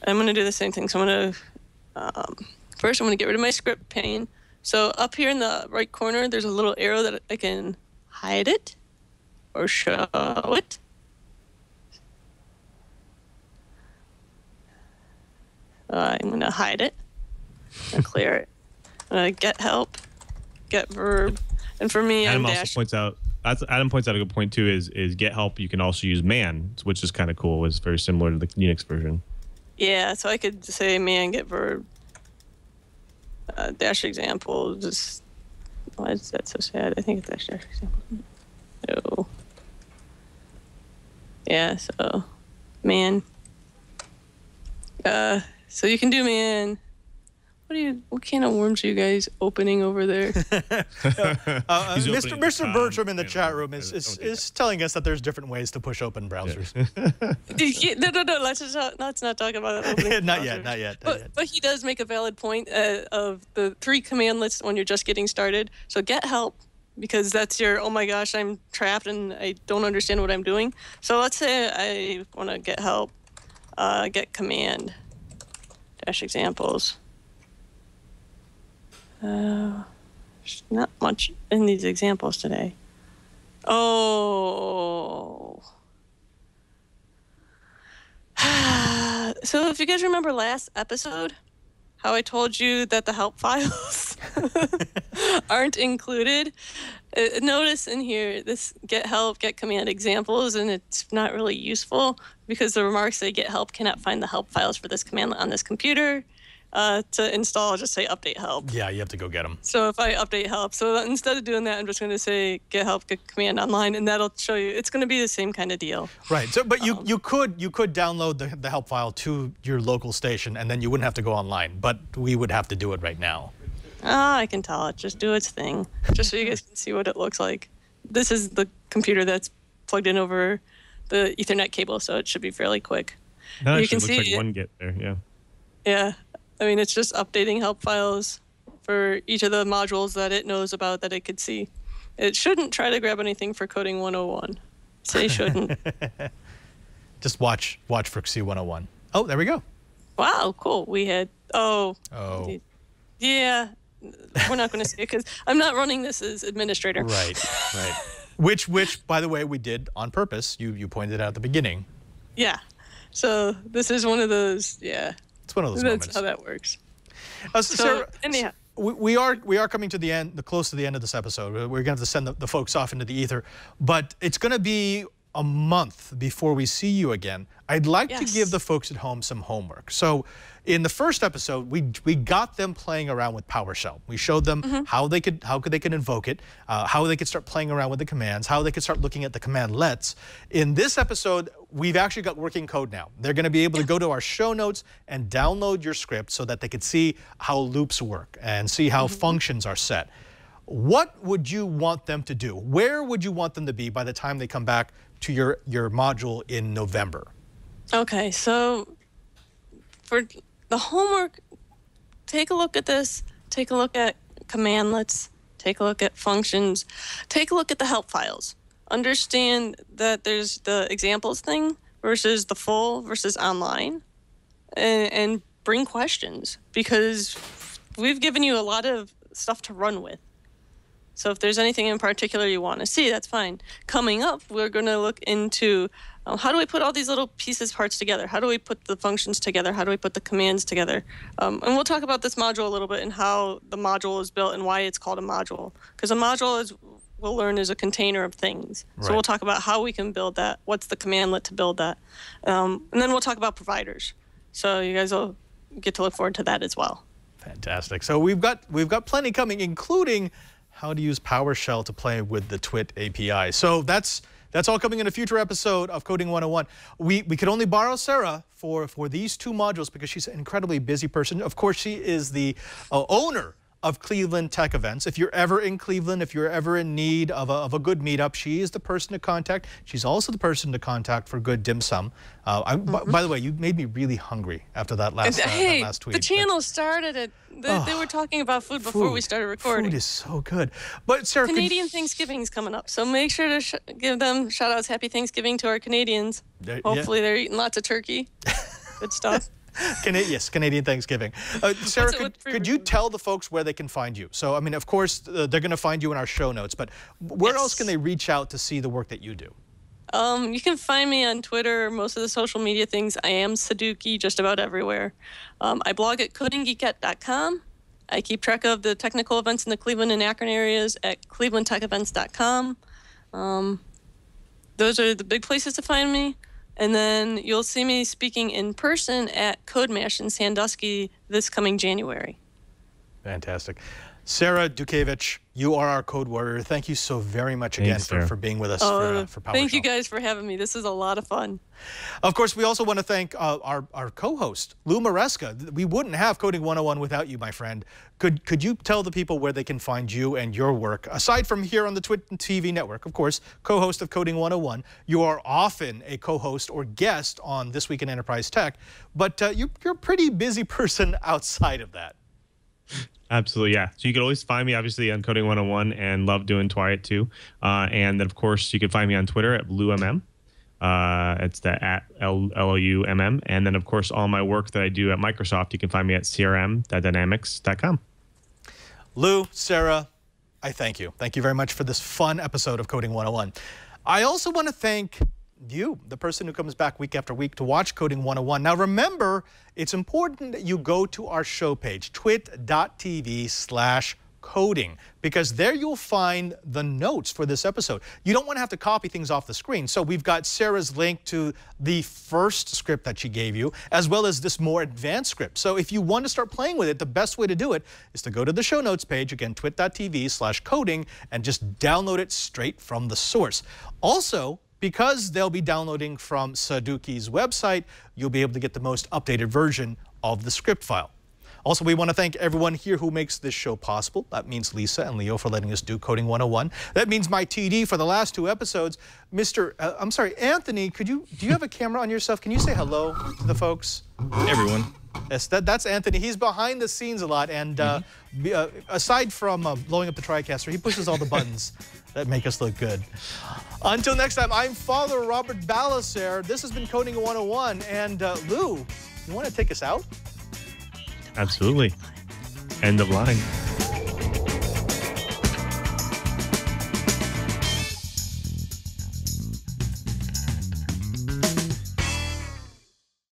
I'm going to do the same thing. So I'm going to, first I'm going to get rid of my script pane. So up here in the right corner, there's a little arrow that I can hide it or show it. I'm going to hide it and clear it. Get help, get verb, and for me, Adam points out a good point too. Is get help? You can also use man, which is kind of cool. It's very similar to the Unix version. Yeah, so I could say man get verb. Dash example. Just why is that so sad? I think it's dash example. No. Yeah. So man. So you can do man. What can of worms are you guys opening over there? Mr. Bertram in the chat room is telling us that there's different ways to push open browsers. No. Let's not talk about that. Not yet. But he does make a valid point of the 3 commandlets when you're just getting started. So get help, because that's your, oh my gosh, I'm trapped and I don't understand what I'm doing. So let's say I want to get help, get command, dash examples. There's not much in these examples today. Oh. So if you guys remember last episode, how I told you that the help files aren't included, notice in here this get help, get command examples, and it's not really useful because the remarks say get help cannot find the help files for this command on this computer. to install, just say update help. Yeah, you have to go get them. So if I update help, so instead of doing that, I'm just going to say get help, get command online, and that'll show you. It's going to be the same kind of deal. Right. So, but you could download the help file to your local station, and then you wouldn't have to go online. But we would have to do it right now. I can tell it. Just do its thing, just so you guys can see what it looks like. This is the computer that's plugged in over the Ethernet cable, so it should be fairly quick. That You actually can looks see like OneGet there. Yeah. Yeah, I mean, it's just updating help files for each of the modules that it knows about that it could see. It shouldn't try to grab anything for coding 101. Say shouldn't. Just watch for C101. Oh, there we go. Wow, cool. We had, Oh. Yeah, we're not going to say it because I'm not running this as administrator. Right, right. Which, by the way, we did on purpose. You pointed out at the beginning. Yeah, so this is one of those, yeah. It's one of those That's moments. how that works. Sarah, anyhow. we are coming to the end, close to the end of this episode. We're going to have to send the folks off into the ether, but it's going to be a month before we see you again. I'd like to give the folks at home some homework. So in the first episode, we got them playing around with PowerShell. We showed them how they could invoke it, how they could start playing around with the commands, how they could start looking at the commandlets. In this episode, we've actually got working code now. They're going to be able to go to our show notes and download your script so that they could see how loops work and see how functions are set. What would you want them to do? Where would you want them to be by the time they come back to your module in November? Okay, so for the homework, take a look at this, take a look at commandlets, take a look at functions, take a look at the help files. Understand that there's the examples thing versus the full versus online, and bring questions because we've given you a lot of stuff to run with. So if there's anything in particular you want to see, that's fine. Coming up, we're going to look into how do we put all these little parts together? How do we put the functions together? How do we put the commands together? And we'll talk about this module a little bit and how the module is built and why it's called a module. Because a module, we'll learn, is a container of things. Right. So we'll talk about how we can build that. What's the commandlet to build that? And then we'll talk about providers. So you guys will get to look forward to that as well. Fantastic. So we've got plenty coming, including how to use PowerShell to play with the Twit API. So that's all coming in a future episode of Coding 101. We could only borrow Sarah for these two modules because she's an incredibly busy person. Of course, she is the owner of Cleveland Tech Events. If you're ever in Cleveland, if you're ever in need of a good meetup, she is the person to contact. She's also the person to contact for good dim sum. By the way, you made me really hungry after that last tweet. The channel started it. They were talking about food before we started recording. Food is so good. But Sarah, Canadian Thanksgiving's coming up, so make sure to give them shout-outs. Happy Thanksgiving to our Canadians. Hopefully they're eating lots of turkey. Good stuff. Yes, Canadian Thanksgiving. Sarah, could you tell the folks where they can find you? So, I mean, of course, they're going to find you in our show notes, but where else can they reach out to see the work that you do? You can find me on Twitter, most of the social media things. I am Saduki just about everywhere. I blog at codinggeekette.com. I keep track of the technical events in the Cleveland and Akron areas at clevelandtechevents.com. Those are the big places to find me. And then you'll see me speaking in person at CodeMash in Sandusky this coming January. Fantastic. Sarah Dutkiewicz, you are our code warrior. Thank you so very much again for being with us for PowerShell. Thank you guys for having me. This is a lot of fun. Of course, we also want to thank our co-host, Lou Maresca. We wouldn't have Coding 101 without you, my friend. Could you tell the people where they can find you and your work? Aside from here on the Twit TV network, of course, co-host of Coding 101, you are often a co-host or guest on This Week in Enterprise Tech, but you're a pretty busy person outside of that. Absolutely, yeah. So you can always find me, obviously, on Coding 101 and love doing Twiat too. And then, of course, you can find me on Twitter at BlueMM. It's the at LOUMM. And then, of course, all my work that I do at Microsoft, you can find me at crm.dynamics.com. Lou, Sarah, I thank you. Thank you very much for this fun episode of Coding 101. I also want to thank you, the person who comes back week after week to watch Coding 101. Now remember, it's important that you go to our show page, twit.tv/PowerShell. coding, because there you'll find the notes for this episode. You don't want to have to copy things off the screen. So we've got Sarah's link to the first script that she gave you, as well as this more advanced script. So if you want to start playing with it, the best way to do it is to go to the show notes page, again, twit.tv/coding, and just download it straight from the source. Also, because they'll be downloading from Saduki's website, you'll be able to get the most updated version of the script file. Also, we want to thank everyone here who makes this show possible. That means Lisa and Leo for letting us do Coding 101. That means my TD for the last 2 episodes. I'm sorry, Anthony, do you have a camera on yourself? Can you say hello to the folks? Everyone. Yes, that's Anthony. He's behind the scenes a lot, and aside from blowing up the TriCaster, he pushes all the buttons that make us look good. Until next time, I'm Father Robert Balaser. This has been Coding 101, and Lou, you want to take us out? Absolutely. End of line.